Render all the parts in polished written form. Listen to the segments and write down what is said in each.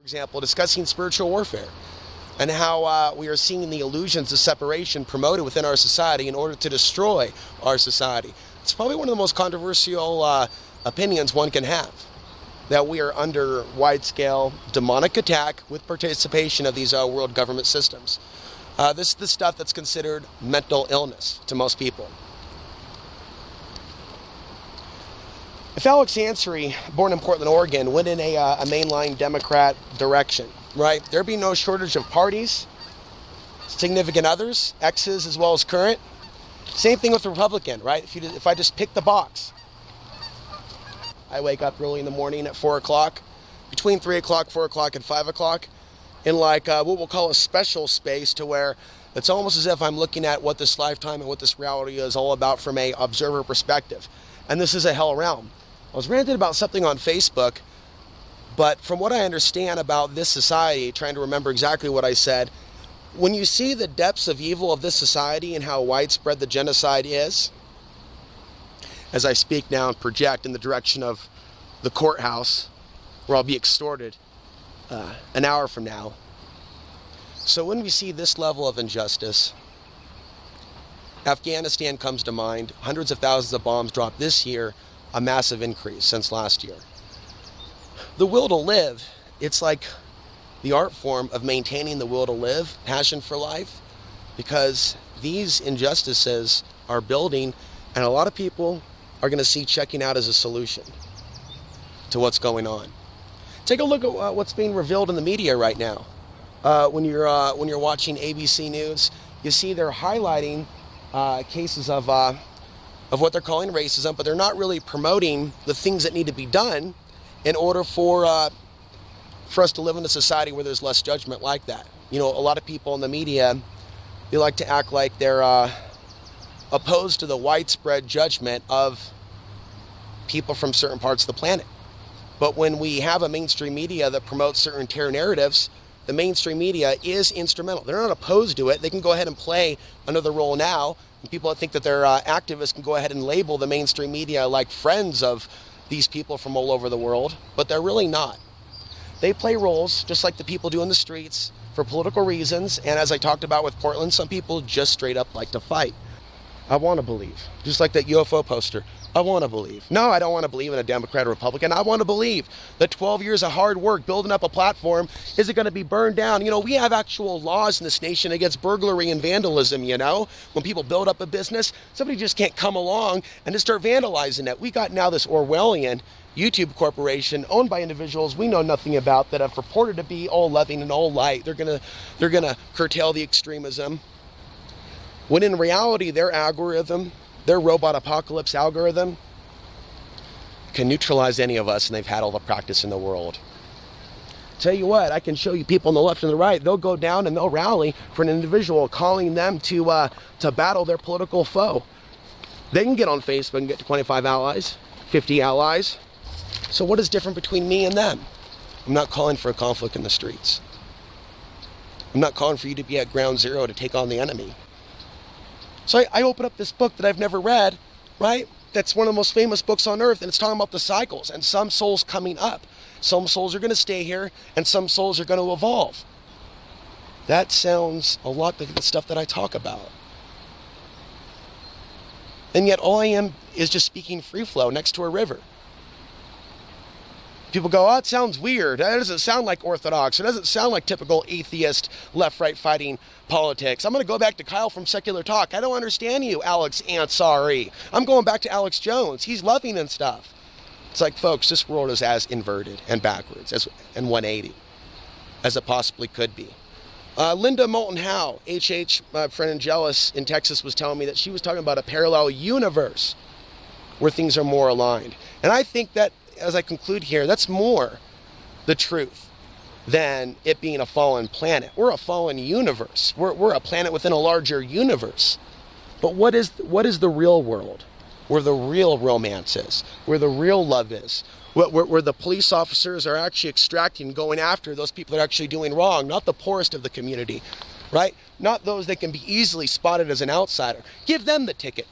example, discussing spiritual warfare and how we are seeing the illusions of separation promoted within our society in order to destroy our society. It's probably one of the most controversial opinions one can have, that we are under wide-scale demonic attack with participation of these world government systems. This is the stuff that's considered mental illness to most people. If Alex Ansary, born in Portland, Oregon, went in a mainline Democrat direction, right, there'd be no shortage of parties, significant others, exes as well as current. Same thing with the Republican, right? If I just pick the box, I wake up early in the morning at 4 o'clock, between 3 o'clock, 4 o'clock, and 5 o'clock, in like what we'll call a special space, to where it's almost as if I'm looking at what this lifetime and what this reality is all about from a observer perspective. And this is a hell realm. I was ranted about something on Facebook, but from what I understand about this society, trying to remember exactly what I said, when you see the depths of evil of this society and how widespread the genocide is, as I speak now and project in the direction of the courthouse, where I'll be extorted an hour from now. So when we see this level of injustice, Afghanistan comes to mind, hundreds of thousands of bombs dropped this year, a massive increase since last year. The will to live, it's like the art form of maintaining the will to live, passion for life, because these injustices are building, and a lot of people are going to see checking out as a solution to what's going on. Take a look at what's being revealed in the media right now. When you're watching ABC News, you see they're highlighting cases of what they're calling racism, but they're not really promoting the things that need to be done in order for us to live in a society where there's less judgment like that. You know, a lot of people in the media, they like to act like they're opposed to the widespread judgment of people from certain parts of the planet. But when we have a mainstream media that promotes certain terror narratives, the mainstream media is instrumental. They're not opposed to it. They can go ahead and play another role now. And people that think that they're activists can go ahead and label the mainstream media like friends of these people from all over the world, but they're really not. They play roles just like the people do in the streets for political reasons. And as I talked about with Portland, some people just straight up like to fight. I want to believe, just like that UFO poster. I want to believe. No, I don't want to believe in a Democrat or Republican. I want to believe that 12 years of hard work building up a platform isn't going to be burned down. You know, we have actual laws in this nation against burglary and vandalism, you know. When people build up a business, somebody just can't come along and just start vandalizing it. We got now this Orwellian YouTube corporation owned by individuals we know nothing about that have purported to be all loving and all light. They're gonna curtail the extremism, when in reality their algorithm, their robot apocalypse algorithm, can neutralize any of us, and they've had all the practice in the world. Tell you what, I can show you people on the left and the right, they'll go down and they'll rally for an individual calling them to battle their political foe. They can get on Facebook and get 25 allies, 50 allies. So what is different between me and them? I'm not calling for a conflict in the streets. I'm not calling for you to be at ground zero to take on the enemy. So I open up this book that I've never read, right? That's one of the most famous books on earth, and it's talking about the cycles and some souls coming up. Some souls are going to stay here, and some souls are going to evolve. That sounds a lot like the stuff that I talk about. And yet all I am is just speaking free flow next to a river. People go, oh, it sounds weird. That doesn't sound like orthodox. It doesn't sound like typical atheist, left-right fighting politics. I'm going to go back to Kyle from Secular Talk. I don't understand you, Alex Ansary. I'm going back to Alex Jones. He's loving and stuff. It's like, folks, this world is as inverted and backwards and 180 as it possibly could be. Linda Moulton Howe, my friend and jealous in Texas, was telling me that she was talking about a parallel universe where things are more aligned. And I think that, as I conclude here, that's more the truth than it being a fallen planet. We're a fallen universe. We're a planet within a larger universe. But what is the real world? Where the real romance is, where the real love is, where the police officers are actually extracting, going after those people that are actually doing wrong, not the poorest of the community, right? Not those that can be easily spotted as an outsider. Give them the ticket.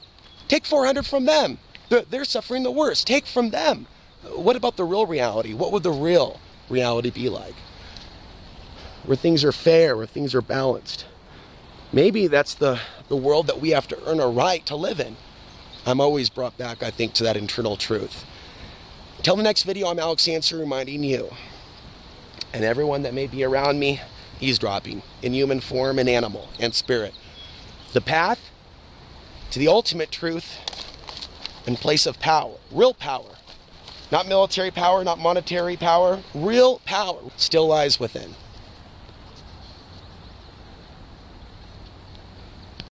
Take 400 from them. They're suffering the worst. Take from them. What about the real reality? What would the real reality be like? where things are fair, where things are balanced. Maybe that's the world that we have to earn a right to live in. I'm always brought back, I think, to that internal truth. Until the next video, I'm Alex Hansen reminding you, and everyone that may be around me, eavesdropping in human form and animal and spirit, the path to the ultimate truth and place of power, real power, not military power, not monetary power, real power still lies within.